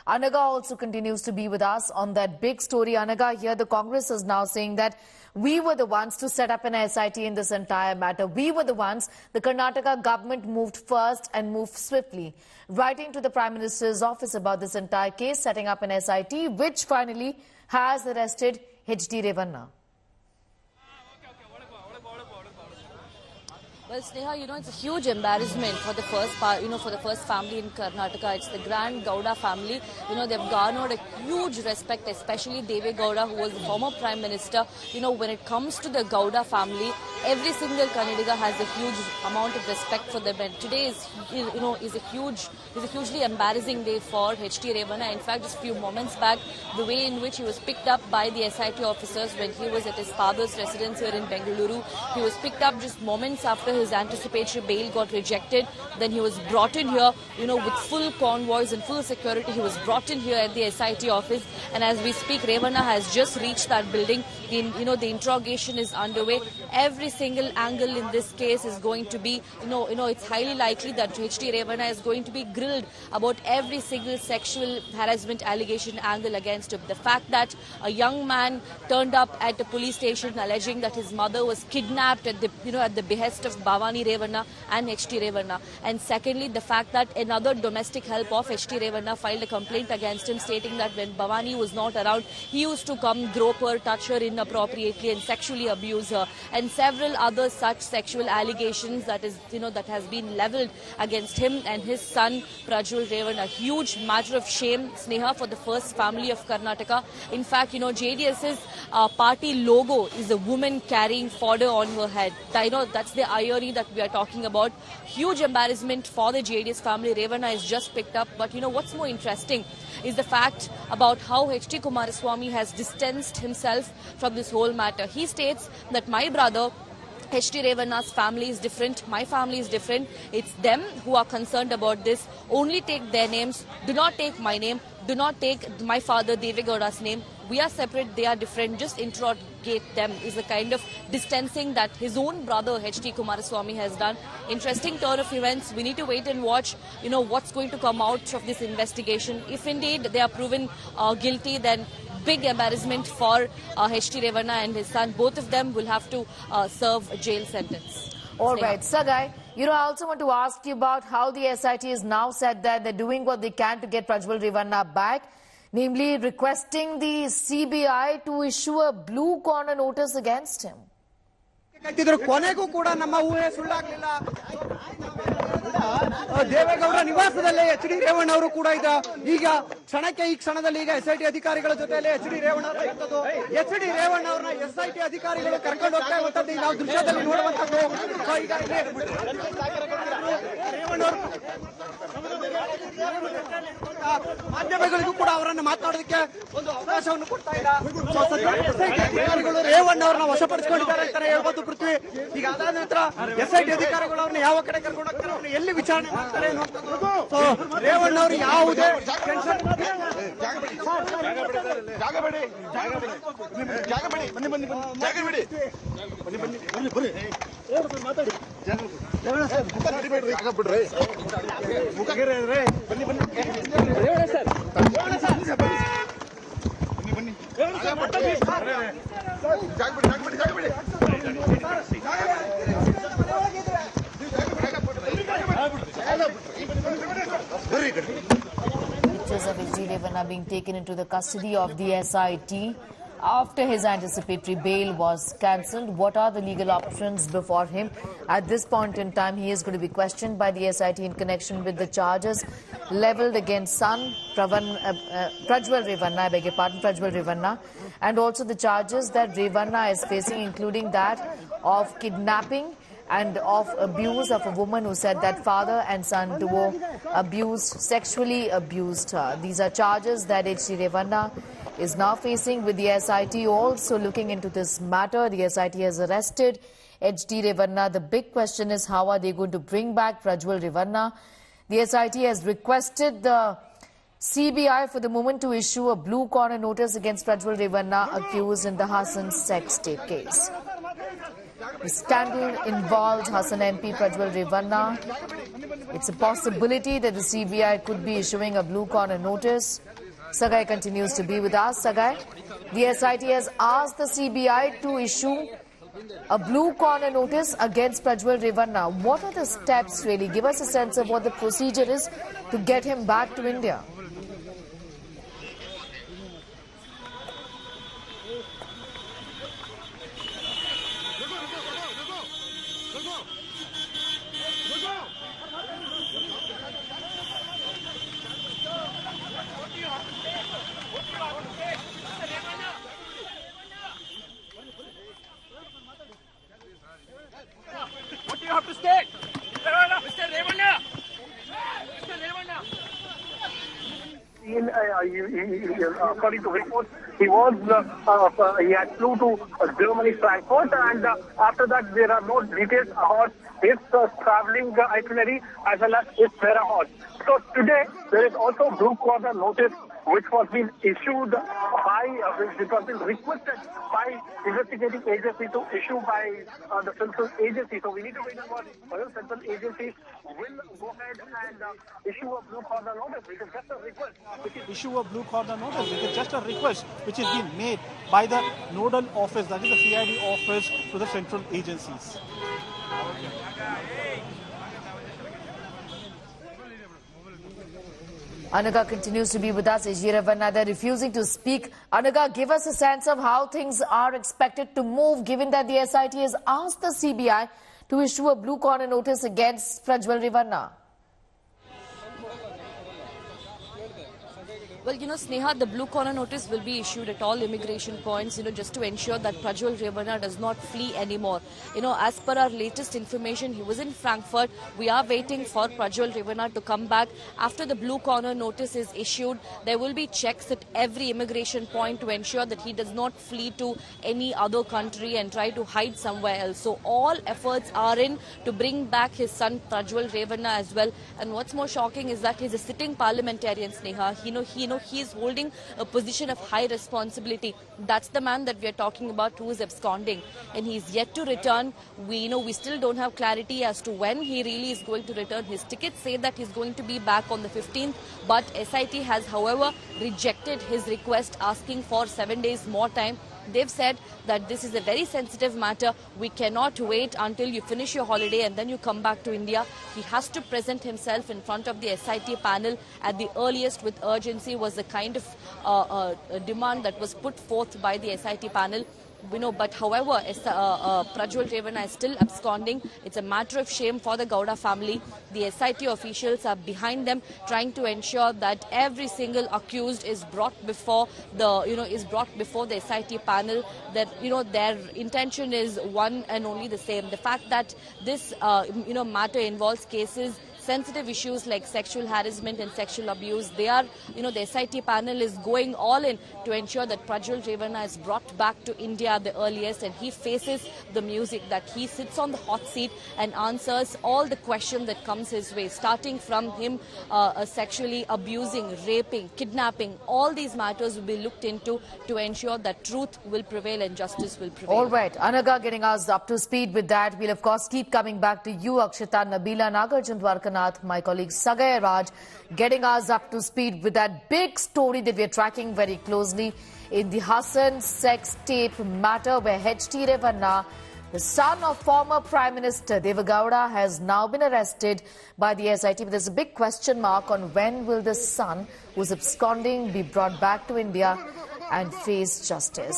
Anaga also continues to be with us on that big story. Anaga, here the Congress is now saying that we were the ones to set up an SIT in this entire matter. We were the ones. The Karnataka government moved first and moved swiftly, writing to the Prime Minister's office about this entire case, setting up an SIT, which finally has arrested HD Revanna. Well, Sneha, it's a huge embarrassment for the first for the first family in Karnataka. It's the grand Gowda family. They've garnered a huge respect, especially Deve Gowda, who was the former Prime Minister. When it comes to the Gowda family, every single Kannadiga has a huge amount of respect for them. And today is a hugely embarrassing day for HD Revanna. In fact, just a few moments back, the way in which he was picked up by the SIT officers when he was at his father's residence here in Bengaluru, he was picked up just moments after his anticipatory bail got rejected. Then he was brought in here, with full convoys and full security. He was brought in here at the SIT office, and as we speak, Revanna has just reached that building. The interrogation is underway. Every single angle in this case is going to be, it's highly likely that HD Revanna is going to be grilled about every single sexual harassment allegation angle against him. The fact that a young man turned up at a police station alleging that his mother was kidnapped at the behest of Bhavani Revanna and HD Revanna. And secondly, the fact that another domestic help of HD Revanna filed a complaint against him, stating that when Bhavani was not around, he used to come grope her, touch her inappropriately and sexually abuse her. And several other such sexual allegations that has been leveled against him and his son Prajwal Revanna. A huge matter of shame, Sneha, for the first family of Karnataka. In fact, JDS's party logo is a woman carrying fodder on her head. That's the irony that we are talking about. Huge embarrassment for the JDS family. Revanna is just picked up. But what's more interesting is the fact about how HD Kumaraswamy has distanced himself from this whole matter. He states that my brother HD Revanna's family is different, my family is different. It's them who are concerned about this. Only take their names. Do not take my name. Do not take my father Deve Gowda's name. We are separate, they are different. Just interrogate them is the kind of distancing that his own brother HD Kumaraswamy has done. Interesting turn of events. We need to wait and watch, what's going to come out of this investigation. If indeed they are proven guilty, then big embarrassment for HD Revanna and his son. Both of them will have to serve a jail sentence. All right, Sagai, I also want to ask you about how the SIT is now said that they're doing what they can to get Prajwal Revanna back, namely requesting the CBI to issue a blue corner notice against him. ಕೊನೆಗೂ ಕೂಡ ನಮ್ಮ ಊಹೆ ಸುಳ್ಳಾಗಲಿಲ್ಲ. ದೇವೇಗೌಡರ ನಿವಾಸದಲ್ಲೇ HD Revanna ಅವರು ಕೂಡ ಈಗ ಕ್ಷಣದಲ್ಲಿ SIT ಅಧಿಕಾರಿಗಳ ಜೊತೆಯಲ್ಲಿ HD ರೇವಣ್ಣ ಇರ್ತದ್ದು. HD ರೇವಣ್ಣ ಅವರನ್ನ SIT ಅಧಿಕಾರಿಗಳು ಕರ್ಕೊಂಡು ಹೋಗ್ತಾ ಇರುವಂತದ್ದು ನಾವು ದೃಶ್ಯದಲ್ಲಿ ನೋಡುವಂತದ್ದು. ಈಗ ರೇವಣ್ಣ ಅವರು ಮಾಧ್ಯಮಗಳಿಗೂ ಕೂಡ ಅವರನ್ನು ಮಾತನಾಡೋದಕ್ಕೆ ಒಂದು ಅವಕಾಶವನ್ನು ಕೊಡ್ತಾ ಇಲ್ಲ. SIT ಅಧಿಕಾರಿಗಳು ರೇವಣ್ಣ ಅವರನ್ನ ವಶಪಡಿಸಿಕೊಂಡಿದ್ದಾರೆ ಅಂತಾನೆ ಹೇಳ್ಬೋದು ಪೃಥ್ವಿ. ಈಗ ಅದಾದ ನಂತರ SIT ಅಧಿಕಾರಿಗಳು ಅವ್ರನ್ನ ಯಾವ ಕಡೆ ಕರ್ಕೊಂಡು ಹೋಗ್ತಾರೆ, ಅವ್ರನ್ನ ಎಲ್ಲಿ ವಿಚಾರಣೆ ಮಾಡ್ತಾರೆ ಅನ್ನುವಂಥದ್ದು. ರೇವಣ್ಣ ಅವರು ಯಾವುದೇ Pictures of HD Revanna being taken into the custody of the SIT after his anticipatory bail was cancelled. What are the legal options before him? At this point in time, he is going to be questioned by the SIT in connection with the charges levelled against son Prajwal Revanna, I beg your pardon, Prajwal Revanna, and also the charges that Revanna is facing, including that of kidnapping and of abuse of a woman who said that father and son duo sexually abused her. These are charges that HD Revanna is now facing, with the SIT also looking into this matter. The SIT has arrested HD Revanna. The big question is, how are they going to bring back Prajwal Revanna? The SIT has requested the CBI for the moment to issue a blue corner notice against Prajwal Revanna, accused in the Hassan sex tape case. The scandal involved Hassan MP Prajwal Revanna It's a possibility that the CBI could be issuing a blue corner notice. Sagai continues to be with us. Sagai, the SIT has asked the CBI to issue a blue corner notice against Prajwal Revanna. What are the steps really? Give us a sense of what the procedure is to get him back to India. What do you have to state? Mr. Revanna! Mr. Revanna! According to reports, he had flew to Germany, Frankfurt, and after that there are no details about his travelling itinerary as well as his whereabouts. So today there is also blue corner notice which was being issued by, which was being requested by investigating agency to issue by the central agency. So we need to wait and watch whether central agencies will go ahead and issue a blue corner notice, which is just a request. Issue a blue corner notice, which is just a request which is being made by the nodal office, that is the CID office, to the central agencies. Anaga continues to be with us. HD Revanna, they're refusing to speak. Anaga, give us a sense of how things are expected to move, given that the SIT has asked the CBI to issue a blue corner notice against Prajwal Revanna. Well, Sneha, the blue corner notice will be issued at all immigration points, just to ensure that Prajwal Revanna does not flee anymore. As per our latest information, he was in Frankfurt. We are waiting for Prajwal Revanna to come back. After the blue corner notice is issued, there will be checks at every immigration point to ensure that he does not flee to any other country and try to hide somewhere else. So all efforts are in to bring back his son Prajwal Revanna as well. And what's more shocking is that he's a sitting parliamentarian, Sneha. He is holding a position of high responsibility. That's the man that we are talking about who is absconding, and he is yet to return. We still don't have clarity as to when he really is going to return. His tickets say that he's going to be back on the 15th, but SIT has, however, rejected his request, asking for 7 days more time. They've said that this is a very sensitive matter. We cannot wait until you finish your holiday and then you come back to India. He has to present himself in front of the SIT panel at the earliest with urgency, was the kind of demand that was put forth by the SIT panel. But however, Prajwal Revanna is still absconding. It's a matter of shame for the Gowda family. The SIT officials are behind them, trying to ensure that every single accused is brought before the SIT panel. That their intention is one and only the same. The fact that this matter involves sensitive issues like sexual harassment and sexual abuse, the SIT panel is going all in to ensure that Prajwal Revanna is brought back to India at the earliest, and he faces the music, that he sits on the hot seat and answers all the questions that comes his way, starting from him sexually abusing, raping, kidnapping. All these matters will be looked into to ensure that truth will prevail and justice will prevail. All right, Anaga getting us up to speed with that. We'll of course keep coming back to you, Akshita, Nabila, Nagarjun, Dwarkanath, my colleague Sagai Raj, getting us up to speed with that big story that we're tracking very closely in the Hassan sex tape matter, where HD Revanna, the son of former Prime Minister Deve Gowda, has now been arrested by the SIT. But there's a big question mark on when will the son who's absconding be brought back to India and face justice.